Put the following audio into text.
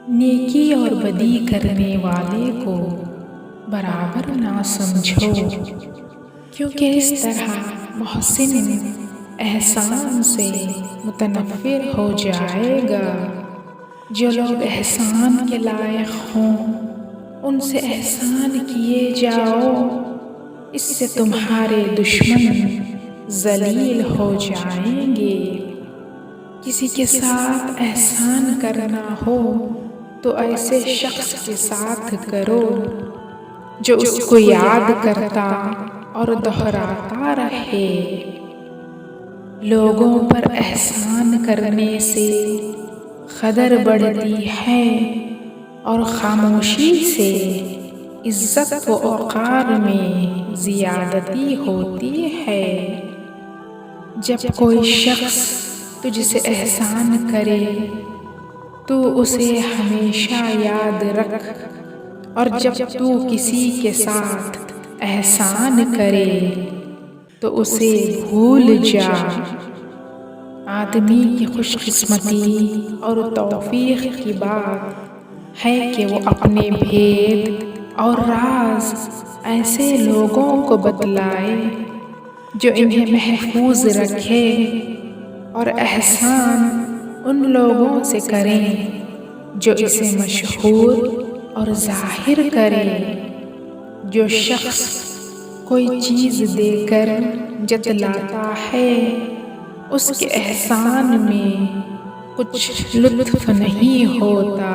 نیکی اور بدی کرنے والے کو برابر نہ سمجھو، کیونکہ اس طرح محسن احسان سے متنفر ہو جائے گا۔ جو لوگ احسان کے لائق ہوں ان سے احسان کیے جاؤ، اس سے تمہارے دشمن ذلیل ہو جائیں گے۔ کسی کے ساتھ احسان کرنا ہو تو ایسے شخص کے ساتھ کرو جو اس کو یاد کرتا اور دہراتا رہے۔ لوگوں پر احسان کرنے سے قدر بڑھتی ہے اور خاموشی سے عزت و وقار میں زیادتی ہوتی ہے۔ جب کوئی شخص تجھ سے احسان کرے تو اسے ہمیشہ یاد رکھ، اور جب تو کسی کے ساتھ احسان کرے تو اسے بھول جا۔ آدمی کی خوش قسمتی اور توفیق کی بات ہے کہ وہ اپنے بھید اور راز ایسے لوگوں کو بتلائے جو انہیں محفوظ رکھے، اور احسان ان لوگوں سے کریں جو اسے مشہور اور ظاہر کرے۔ جو شخص کوئی چیز دے کر جتلاتا ہے اس کے احسان میں کچھ لطف نہیں ہوتا۔